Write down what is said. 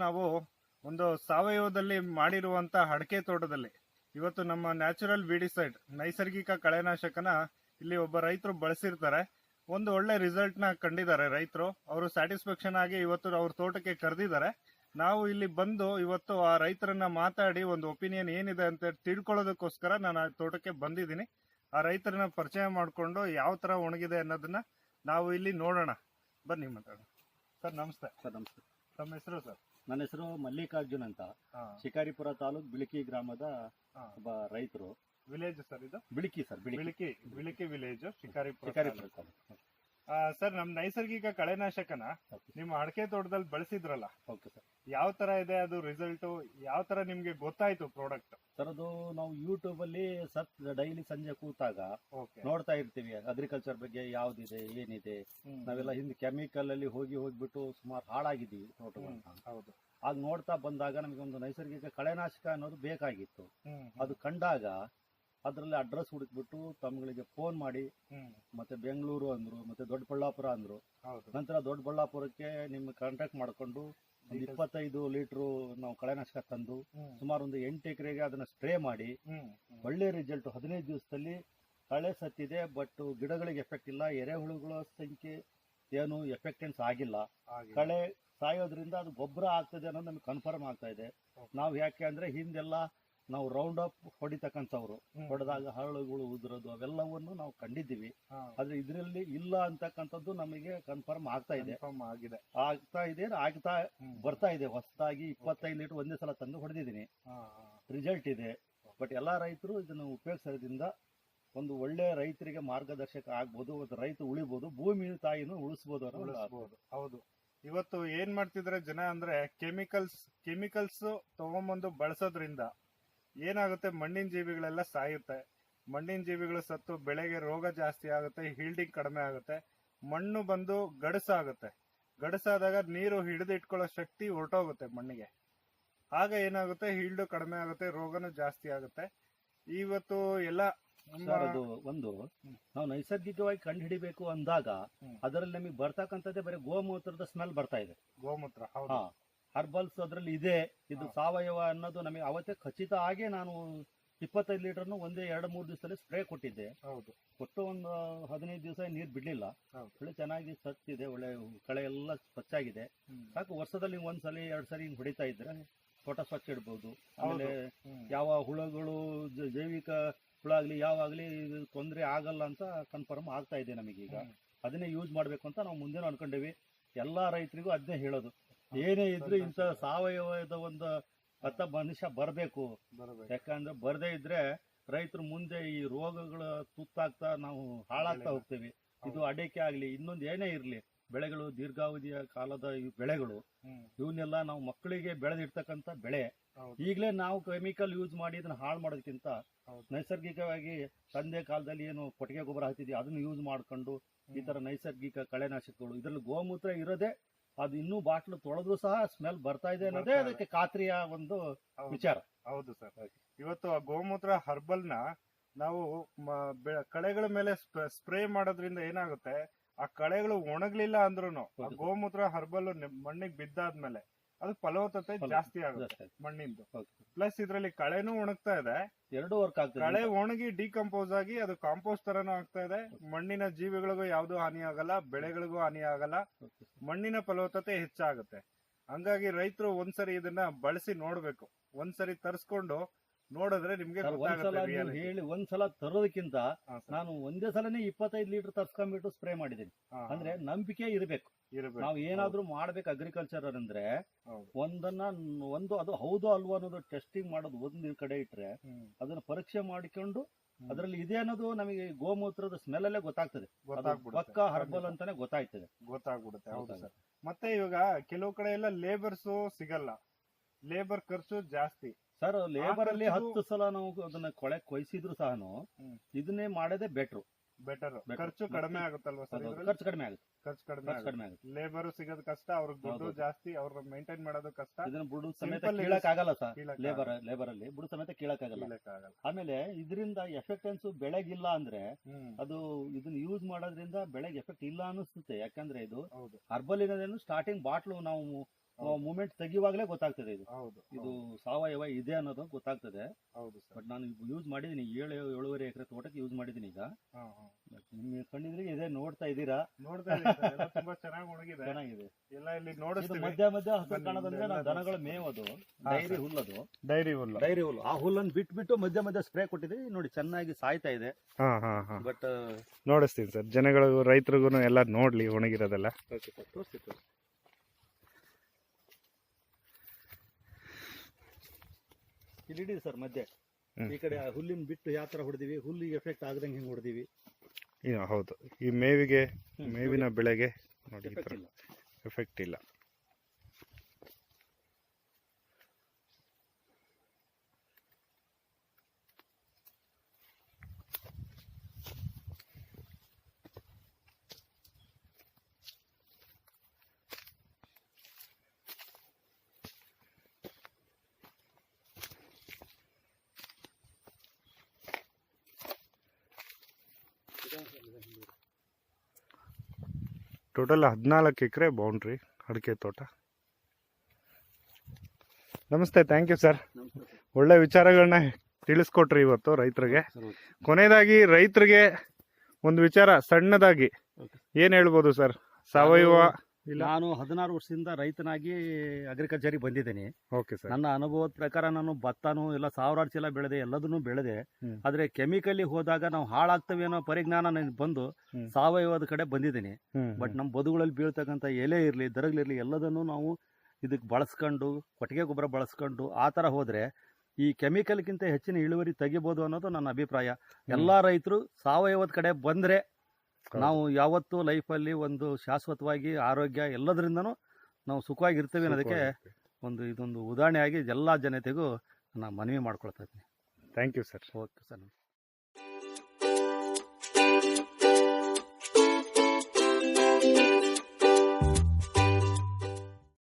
ನಾವು ಒಂದು ಸಾವಯವದಲ್ಲಿ ಮಾಡಿರುವಂತ ಅಡಕೆ ತೋಟದಲ್ಲಿ ಇವತ್ತು ನಮ್ಮ ನ್ಯಾಚುರಲ್ ವಿಡಿಸೈಡ್ ನೈಸರ್ಗಿಕ ಕಳೆನಾಶಕನ ಇಲ್ಲಿ ಒಬ್ಬ ರೈತರು ಬಳಸಿರ್ತಾರೆ. ಒಂದು ಒಳ್ಳೆ ರಿಸಲ್ಟ್ ನ ಕಂಡಿದ್ದಾರೆ ರೈತರು. ಅವರು ಸ್ಯಾಟಿಸ್ಫ್ಯಾಕ್ಷನ್ ಆಗಿ ಇವತ್ತು ಅವ್ರ ತೋಟಕ್ಕೆ ಕರೆದಿದ್ದಾರೆ. ನಾವು ಇಲ್ಲಿ ಬಂದು ಇವತ್ತು ಆ ರೈತರನ್ನ ಮಾತಾಡಿ ಒಂದು ಒಪಿನಿಯನ್ ಏನಿದೆ ಅಂತ ತಿಳ್ಕೊಳ್ಳೋದಕ್ಕೋಸ್ಕರ ನಾನು ಆ ತೋಟಕ್ಕೆ ಬಂದಿದ್ದೀನಿ. ಆ ರೈತರನ್ನ ಪರಿಚಯ ಮಾಡಿಕೊಂಡು ಯಾವ ತರ ಒಣಗಿದೆ ಅನ್ನೋದನ್ನ ನಾವು ಇಲ್ಲಿ ನೋಡೋಣ. ಬನ್ನಿ ಮಾತಾಡೋಣ. ಸರ್ ನಮಸ್ತೆ. ಸರ್ ನಮಸ್ತೆ. ತಮ್ಮ ಹೆಸರು ಸರ್? ನನ್ನ ಹೆಸರು ಮಲ್ಲಿಕಾರ್ಜುನ್ ಅಂತ, ಶಿಕಾರಿಪುರ ತಾಲೂಕ್ ಬಿಳಿಕಿ ಗ್ರಾಮದ ಒಬ್ಬ ರೈತರು. ವಿಲೇಜ್ ಸರ್ ಇದು? ಬಿಳಿಕಿ ಸರ್, ಬಿಳಿಕಿ ವಿಲೇಜ್, ಶಿಕಾರಿಪುರ ತಾಲೂಕು. ಸರ್, ನಮ್ ನೈಸರ್ಗಿಕ ಕಳೆನಾಶಕನ ನಿಮ್ಮ ಅಡಕೆ ತೋಟದಲ್ಲಿ ಬಳಸಿದ್ರಲ್ಲ, ಓಕೆ ಸರ್. ಯಾವ ತರ ಇದೆ ಅದು ರಿಸಲ್ಟ್? ಯಾವ ತರ ನಿಮ್ಗೆ ಗೊತ್ತಾಯ್ತು ಪ್ರಾಡಕ್ಟ್? ಸರ್, ಅದು ನಾವು ಯೂಟ್ಯೂಬ್ ಅಲ್ಲಿ ಡೈಲಿ ಸಂಜೆ ಕೂತಾಗ ನೋಡ್ತಾ ಇರ್ತೀವಿ ಅಗ್ರಿಕಲ್ಚರ್ ಬಗ್ಗೆ ಯಾವ್ದಿದೆ ಏನಿದೆ. ನಾವೆಲ್ಲ ಹಿಂದೆ ಕೆಮಿಕಲ್ ಅಲ್ಲಿ ಹೋಗ್ಬಿಟ್ಟು ಸುಮಾರು ಹಾಳಾಗಿದ್ದೀವಿ ತೋಟಗಳನ್ನ. ಹೌದು. ಆಗ ನೋಡ್ತಾ ಬಂದಾಗ ನಮಗೆ ಒಂದು ನೈಸರ್ಗಿಕ ಕಳೆನಾಶಕ ಅನ್ನೋದು ಬೇಕಾಗಿತ್ತು. ಅದು ಕಂಡಾಗ ಅದರಲ್ಲಿ ಅಡ್ರೆಸ್ ಹುಡುಕ್ಬಿಟ್ಟು ತಮ್ಗಳಿಗೆ ಫೋನ್ ಮಾಡಿ, ಮತ್ತೆ ಬೆಂಗಳೂರು ಅಂದ್ರು, ಮತ್ತೆ ದೊಡ್ಡಬಳ್ಳಾಪುರ ಅಂದ್ರು. ನಂತರ ದೊಡ್ಡಬಳ್ಳಾಪುರಕ್ಕೆ ನಿಮ್ಮ ಕಾಂಟ್ಯಾಕ್ಟ್ ಮಾಡ್ಕೊಂಡು ಒಂದು 25 ಲೀಟರ್ ನಾವು ಕಳೆನಾಶಕ ತಂದು ಸುಮಾರು ಒಂದು 8 ಎಕರೆಗೆ ಅದನ್ನ ಸ್ಪ್ರೇ ಮಾಡಿ ಒಳ್ಳೆ ರಿಸಲ್ಟ್ 15 ದಿವಸದಲ್ಲಿ ಕಳೆ ಸತ್ತಿದೆ. ಬಟ್ ಗಿಡಗಳಿಗೆ ಎಫೆಕ್ಟ್ ಇಲ್ಲ, ಎರೆಹುಳುಗಳ ಸಂಖ್ಯೆ ಏನು ಎಫೆಕ್ಟೆನ್ಸ್ ಆಗಿಲ್ಲ. ಕಳೆ ಸಾಯೋದ್ರಿಂದ ಅದು ಗೊಬ್ಬರ ಆಗ್ತದೆ ಅನ್ನೋದು ನಮ್ಗೆ ಕನ್ಫರ್ಮ್ ಆಗ್ತಾ ಇದೆ. ನಾವು ಯಾಕೆ ಅಂದ್ರೆ ಹಿಂದೆಲ್ಲ ನಾವು ರೌಂಡ್ ಅಪ್ ಹೊಡಿತಕ್ಕಂಥವ್ರು, ಹೊಡೆದಾಗ ಹರಳುಗಳು ಉದುರೋದು ಅವೆಲ್ಲವನ್ನು ನಾವು ಕಂಡಿದ್ದೀವಿ. ಆದ್ರೆ ಇದರಲ್ಲಿ ಇಲ್ಲ ಅಂತಕ್ಕಂಥದ್ದು ನಮಗೆ ಕನ್ಫರ್ಮ್ ಆಗ್ತಾ ಇದೆ. ಆಗ್ತಾ ಬರ್ತಾ ಇದೆ. ಹೊಸದಾಗಿ 25 ಲೀಟರ್ ಒಂದೇ ಸಲ ತಂದು ಹೊಡೆದಿದ್ದೀನಿ, ರಿಸಲ್ಟ್ ಇದೆ. ಬಟ್ ಎಲ್ಲಾ ರೈತರು ಇದನ್ನು ಉಪಯೋಗಿಸೋದ್ರಿಂದ ಒಂದು ಒಳ್ಳೆ ರೈತರಿಗೆ ಮಾರ್ಗದರ್ಶಕ ಆಗ್ಬೋದು, ಒಂದು ರೈತ ಉಳಿಬಹುದು, ಭೂಮಿ ತಾಯಿನೂ ಉಳಿಸಬಹುದು. ಹೌದು. ಇವತ್ತು ಏನ್ ಮಾಡ್ತಿದ್ರೆ ಜನ ಅಂದ್ರೆ ಕೆಮಿಕಲ್ಸ್ ತಗೊಂಬಂದು ಬಳಸೋದ್ರಿಂದ ಏನಾಗುತ್ತೆ, ಮಣ್ಣಿನ ಜೀವಿಗಳೆಲ್ಲ ಸಾಯುತ್ತೆ. ಮಣ್ಣಿನ ಜೀವಿಗಳು ಸತ್ತು ಬೆಳೆಗೆ ರೋಗ ಜಾಸ್ತಿ ಆಗುತ್ತೆ, ಹೀಲ್ಡಿಂಗ್ ಕಡಿಮೆ ಆಗುತ್ತೆ, ಮಣ್ಣು ಬಂದು ಗಡಸಾಗುತ್ತೆ. ಗಡಸಾದಾಗ ನೀರು ಹಿಡಿದಿಟ್ಕೊಳ್ಳೋ ಶಕ್ತಿ ಹೊರಟೋಗುತ್ತೆ ಮಣ್ಣಿಗೆ. ಆಗ ಏನಾಗುತ್ತೆ, ಹೀಲ್ಡು ಕಡಿಮೆ ಆಗುತ್ತೆ, ರೋಗನೂ ಜಾಸ್ತಿ ಆಗುತ್ತೆ. ಇವತ್ತು ಎಲ್ಲ ಅದು ಒಂದು ನಾವು ನೈಸರ್ಗಿಕವಾಗಿ ಕಂಡು ಹಿಡಿಬೇಕು ಅಂದಾಗ ಅದರಲ್ಲಿ ನಮಗೆ ಬರ್ತಕ್ಕಂಥದ್ದೇ ಬರೀ ಗೋಮೂತ್ರದ ಸ್ಮೆಲ್ ಬರ್ತಾ ಇದೆ. ಗೋಮೂತ್ರ ಹರ್ಬಲ್ಸ್ ಅದರಲ್ಲಿ ಇದೆ, ಇದು ಸಾವಯವ ಅನ್ನೋದು ನಮಗೆ ಅವತ್ತೇ ಖಚಿತ ಆಗಿ ನಾನು 25 ಲೀಟರ್ನು ಒಂದೇ 2-3 ದಿವಸದಲ್ಲಿ ಸ್ಪ್ರೇ ಕೊಟ್ಟಿದ್ದೆ. ಕೊಟ್ಟು ಒಂದು 15 ದಿವಸ ನೀರು ಬಿಡ್ಲಿಲ್ಲ. ಒಳ್ಳೆ ಚೆನ್ನಾಗಿ ಸತ್ತಿದೆ, ಒಳ್ಳೆ ಕಳೆ ಎಲ್ಲ ಸ್ವಚ್ಛಾಗಿದೆ. ಸಾಕು, ವರ್ಷದಲ್ಲಿ ಒಂದ್ಸಲ 2 ಸಲ ಹಿಂಗ್ ಹೊಡಿತಾ ಇದ್ರೆ ತೋಟ ಸ್ವಚ್ಛ ಇಡ್ಬೋದು. ಆಮೇಲೆ ಯಾವ ಹುಳುಗಳು, ಜೈವಿಕ ಹುಳ ಆಗ್ಲಿ ಯಾವಾಗ್ಲಿ ತೊಂದರೆ ಆಗಲ್ಲ ಅಂತ ಕನ್ಫರ್ಮ್ ಆಗ್ತಾ ಇದೆ ನಮಗೀಗ. ಅದನ್ನೇ ಯೂಸ್ ಮಾಡ್ಬೇಕು ಅಂತ ನಾವು ಮುಂದೆ ಅನ್ಕೊಂಡೇವಿ. ಎಲ್ಲಾ ರೈತರಿಗೂ ಅದನ್ನೇ ಹೇಳೋದು, ಏನೇ ಇದ್ರು ಇಂಥ ಸಾವಯವದ ಒಂದು ಮನುಷ್ಯ ಬರಬೇಕು. ಯಾಕಂದ್ರೆ ಬರದೇ ಇದ್ರೆ ರೈತರು ಮುಂದೆ ಈ ರೋಗಗಳ ತುತ್ತಾಗ್ತಾ ನಾವು ಹಾಳಾಗ್ತಾ ಹೋಗ್ತೇವೆ. ಇದು ಅಡಿಕೆ ಆಗ್ಲಿ, ಇನ್ನೊಂದು ಏನೇ ಇರ್ಲಿ, ಬೆಳೆಗಳು ದೀರ್ಘಾವಧಿಯ ಕಾಲದ ಈ ಬೆಳೆಗಳು, ಇವನ್ನೆಲ್ಲ ನಾವು ಮಕ್ಕಳಿಗೆ ಬೆಳೆದಿರ್ತಕ್ಕಂಥ ಬೆಳೆ. ಈಗಲೇ ನಾವು ಕೆಮಿಕಲ್ ಯೂಸ್ ಮಾಡಿ ಇದನ್ನ ಹಾಳು ಮಾಡೋದಕ್ಕಿಂತ ನೈಸರ್ಗಿಕವಾಗಿ ತಂದೆ ಕಾಲದಲ್ಲಿ ಏನು ಕೊಟ್ಟಿಗೆ ಗೊಬ್ಬರ ಹಾಕ್ತಿದ್ವಿ ಅದನ್ನ ಯೂಸ್ ಮಾಡ್ಕೊಂಡು ಈ ತರ ನೈಸರ್ಗಿಕ ಕಳೆನಾಶಕಗಳು, ಇದರಲ್ಲಿ ಗೋಮೂತ್ರ ಇರೋದೇ ಅದು ಇನ್ನೂ ಬಾಟ್ಲು ತೊಳೆದ್ರು ಸಹ ಸ್ಮೆಲ್ ಬರ್ತಾ ಇದೆ ಅನ್ನೋದೇ ಅದಕ್ಕೆ ಖಾತ್ರಿಯ ಒಂದು ವಿಚಾರ. ಹೌದು ಸರ್. ಇವತ್ತು ಆ ಗೋಮೂತ್ರ ಹರ್ಬಲ್ ನ ನಾವು ಕಳೆಗಳ ಮೇಲೆ ಸ್ಪ್ರೇ ಮಾಡೋದ್ರಿಂದ ಏನಾಗುತ್ತೆ, ಆ ಕಳೆಗಳು ಒಣಗ್ಲಿಲ್ಲ ಅಂದ್ರೂ ಆ ಗೋಮೂತ್ರ ಹರ್ಬಲ್ ಮಣ್ಣಿಗೆ ಬಿದ್ದಾದ್ಮೇಲೆ ಅದು ಫಲವತ್ತತೆ ಜಾಸ್ತಿ ಆಗುತ್ತೆ ಮಣ್ಣಿಂದು. ಪ್ಲಸ್ ಇದ್ರಲ್ಲಿ ಕಳೆನೂ ಒಣಗ್ತಾ ಇದೆ, ಎರಡು ವರ್ಕ್ ಆಗ್ತದೆ. ಕಳೆ ಒಣಗಿ ಡಿಕಂಪೋಸ್ ಆಗಿ ಅದು ಕಾಂಪೋಸ್ಟ್ ತರನೂ ಆಗ್ತಾ ಇದೆ. ಮಣ್ಣಿನ ಜೀವಿಗಳಿಗೂ ಯಾವ್ದು ಹಾನಿ ಆಗಲ್ಲ, ಬೆಳೆಗಳಿಗೂ ಹಾನಿ ಆಗಲ್ಲ, ಮಣ್ಣಿನ ಫಲವತ್ತತೆ ಹೆಚ್ಚಾಗುತ್ತೆ. ಹಂಗಾಗಿ ರೈತರು ಒಂದ್ಸರಿ ಇದನ್ನ ಬಳಸಿ ನೋಡ್ಬೇಕು. ಒಂದ್ಸರಿ ತರಿಸ್ಕೊಂಡು ನೋಡಿದ್ರೆ ನಿಮ್ಗೆ ಹೇಳಿ ಒಂದ್ಸಲ ತರೋದಕ್ಕಿಂತ ನಾನು ಒಂದೇ ಸಲನೇ 25 ಲೀಟರ್ ತರ್ಸ್ಕೊಂಡ್ಬಿಟ್ಟು ಸ್ಪ್ರೇ ಮಾಡಿದ್ದೀನಿ. ಅಂದ್ರೆ ನಂಬಿಕೆ ಇರಬೇಕು. ನಾವು ಏನಾದ್ರೂ ಮಾಡ್ಬೇಕು ಅಗ್ರಿಕಲ್ಚರ್ ಅಂದ್ರೆ ಒಂದು ಅದು ಹೌದು ಅಲ್ವಾ ಅನ್ನೋದು ಟೆಸ್ಟಿಂಗ್ ಮಾಡೋದು ಒಂದ್ ಕಡೆ ಇಟ್ರೆ ಅದನ್ನ ಪರೀಕ್ಷೆ ಮಾಡಿಕೊಂಡು ಅದರಲ್ಲಿ ಇದೆ ಅನ್ನೋದು ನಮಗೆ ಗೋಮೂತ್ರದ ಸ್ಮೆಲ್ ಅಲ್ಲೇ ಗೊತ್ತಾಗ್ತದೆ. ಪಕ್ಕ ಹರ್ಬಲ್ ಅಂತಾನೆ ಗೊತ್ತಾಗ್ಬಿಡುತ್ತೆ. ಹೌದು ಸರ್. ಮತ್ತೆ ಇವಾಗ ಕೆಲವು ಕಡೆ ಎಲ್ಲ ಲೇಬರ್ಸ್ ಸಿಗಲ್ಲ, ಲೇಬರ್ ಖರ್ಚು ಜಾಸ್ತಿ. ಸರ್, ಲೇಬರ್ ಅಲ್ಲಿ 10 ಸಲ ನಾವು ಅದನ್ನ ಕೊಯ್ಸಿದ್ರು ಸಹ ಇದನ್ನೇ ಮಾಡೋದೇ ಬೆಟರ್. ಖರ್ಚು ಕಡಿಮೆ ಆಗುತ್ತಲ್ವಾ ಸರ್? ಖರ್ಚು ಕಡಿಮೆ ಆಗುತ್ತೆ. ಲೇಬರ್ ಸಿಗೋದು ಕಷ್ಟ, ಅವ್ರಿಗೆ ದುಡ್ಡು ಜಾಸ್ತಿ, ಅವ್ರ ಮೇಂಟೈನ್ ಮಾಡೋದು ಕಷ್ಟ. ಇದನ್ನ ಬುಡು ಸಮೇತ ಕೀಳಕ್ ಆಗಲ್ಲ ಸರ್. ಲೇಬರ್ ಅಲ್ಲಿ ಬುಡು ಸಮೇತ ಕೀಳಕ್ ಆಗಲ್ಲ. ಆಮೇಲೆ ಇದರಿಂದ ಎಫೆಕ್ಟೆನ್ಸ್ ಬೆಳೆಗಿಲ್ಲ ಅಂದ್ರೆ ಅದು ಇದನ್ನ ಯೂಸ್ ಮಾಡೋದ್ರಿಂದ ಬೆಳೆಗೆ ಎಫೆಕ್ಟ್ ಇಲ್ಲ ಅನಿಸುತ್ತೆ. ಯಾಕಂದ್ರೆ ಇದು ಹರ್ಬಲ್ ಇರೋದೇನು ಸ್ಟಾರ್ಟಿಂಗ್ ಬಾಟ್ಲು ನಾವು ಮೂಮೆಂಟ್ ತೆಗಿಯುವಾಗಲೇ ಗೊತ್ತಾಗ್ತದೆ ಇದು ಹೌದು ಇದು ಸಾವಯವ ಇದೆ ಅನ್ನೋದು ಗೊತ್ತಾಗ್ತದೆ. ಹೌದು ಸರ್. ಬಟ್ ನಾನು ಯೂಸ್ ಮಾಡಿದ್ದೀನಿ 7.5 ಎಕರೆ ತೋಟಕ್ಕೆ ಯೂಸ್ ಮಾಡಿದ್ದೀನಿ ಈಗ. ನಿಮ್ಮ ಕಣ್ಣಿದ್ರಿಗೆ ಇದೇ ನೋಡ್ತಾ ಇದ್ದೀರಾ, ನೋಡ್ತಾ ಇದ್ದೀನಿ sir, ಎಲ್ಲ ತುಂಬಾ ಚೆನ್ನಾಗಿ ಒಣಗಿದೆ. ಚೆನ್ನಾಗಿದೆ. ಎಲ್ಲ ಇಲ್ಲಿ ಇದು ನೋಡಿಸ್ತೀವಿ. ಮಧ್ಯ ಮಧ್ಯ ಹಸಿರು ಕಾಣೋದಂದ್ರೆ ನಾವು ದನಗಳ ಮೇವದು ಡೈರಿ ಹುಲ್ಲದು, ಡೈರಿ ಹುಲ್ಲು. ಡೈರಿ ಹುಲ್ಲು. ಆ ಹುಲ್ಲನ್ನು ಬಿಟ್ಟು ಮಧ್ಯ ಮಧ್ಯ ಸ್ಪ್ರೇ ಕೊಟ್ಟಿದ್ದೀವಿ ನೋಡಿ, ಚೆನ್ನಾಗಿ ಸಾಯ್ತಾ ಇದೆ. ಬಟ್ ನೋಡಿಸ್ತೀನಿ ಸರ್, ಜನಗಳಿಗೂ ರೈತರಿಗೂ ಎಲ್ಲ ನೋಡ್ಲಿ ಒಣಗಿರೋದೆಲ್ಲ. ತೋರಿಸಿ ಇಲ್ಲಿ ಹಿಡೀರಿ ಸರ್ ಮಧ್ಯೆ. ಈ ಕಡೆ ಹುಲ್ಲಿನ ಬಿಟ್ಟು ಯಾವ ತರ ಹೊಡೆದಿವಿ, ಹುಲ್ಲಿಗೆ ಎಫೆಕ್ಟ್ ಆಗದಂಗೆ ಹೆಂಗ್ ಹೊಡೆದಿವಿ. ಹೌದು, ಈ ಮೇವಿಗೆ ಮೇವಿನ ಬೆಳೆಗೆ ನೋಡಿ ಎಫೆಕ್ಟ್ ಇಲ್ಲ. ಎಫೆಕ್ಟ್ ಇಲ್ಲ. ಟೋಟಲ್ 14 ಎಕರೆ ಬೌಂಡ್ರಿ ಅಡಿಕೆ ತೋಟ. ನಮಸ್ತೆ, ಥ್ಯಾಂಕ್ ಯು ಸರ್. ಒಳ್ಳೆ ವಿಚಾರಗಳನ್ನ ತಿಳಿಸ್ಕೊಟ್ರಿ ಇವತ್ತು ರೈತರಿಗೆ. ಕೊನೆಯದಾಗಿ ರೈತರಿಗೆ ಒಂದು ವಿಚಾರ ಸಣ್ಣದಾಗಿ ಏನ್ ಹೇಳ್ಬೋದು ಸರ್? ಸಾವಯವ ನಾನು 16 ವರ್ಷದಿಂದ ರೈತನಾಗಿ ಅಗ್ರಿಕಲ್ಚರಿಗೆ ಬಂದಿದ್ದೀನಿ. Okay sir. ನನ್ನ ಅನುಭವದ ಪ್ರಕಾರ ನಾನು ಭತ್ತನೂ ಎಲ್ಲ 1000 ಚೀಲ ಬೆಳೆದೆ, ಎಲ್ಲದನ್ನು ಬೆಳೆದೆ. ಆದ್ರೆ ಕೆಮಿಕಲಿ ಹೋದಾಗ ನಾವು ಹಾಳಾಗ್ತವೆ ಅನ್ನೋ ಪರಿಜ್ಞಾನ ನನಗೆ ಬಂದು ಸಾವಯವದ ಕಡೆ ಬಂದಿದ್ದೀನಿ. ಬಟ್ ನಮ್ಮ ಬದುಗಳಲ್ಲಿ ಬೀಳ್ತಕ್ಕಂಥ ಎಲೆ ಇರಲಿ, ದರಗಳಿರಲಿ, ಎಲ್ಲದನ್ನು ನಾವು ಇದಕ್ಕೆ ಬಳಸ್ಕೊಂಡು, ಕೊಟ್ಟಿಗೆ ಗೊಬ್ಬರ ಬಳಸ್ಕೊಂಡು ಆ ಥರ ಹೋದ್ರೆ ಈ ಕೆಮಿಕಲ್ಗಿಂತ ಹೆಚ್ಚಿನ ಇಳುವರಿ ತೆಗಿಬೋದು ಅನ್ನೋದು ನನ್ನ ಅಭಿಪ್ರಾಯ. ಎಲ್ಲಾ ರೈತರು ಸಾವಯವದ ಕಡೆ ಬಂದ್ರೆ ನಾವು ಯಾವತ್ತೂ ಲೈಫಲ್ಲಿ ಒಂದು ಶಾಶ್ವತವಾಗಿ ಆರೋಗ್ಯ ಎಲ್ಲದರಿಂದನೂ ನಾವು ಸುಖವಾಗಿರ್ತೀವಿ ಅನ್ನೋದಕ್ಕೆ ಇದೊಂದು ಉದಾಹರಣೆಯಾಗಿ ಎಲ್ಲ ಜನತೆಗೂ ನಾನು ಮನವಿ ಮಾಡ್ಕೊಳ್ತಾ ಇದ್ದೀನಿ. Thank you sir. Okay sir.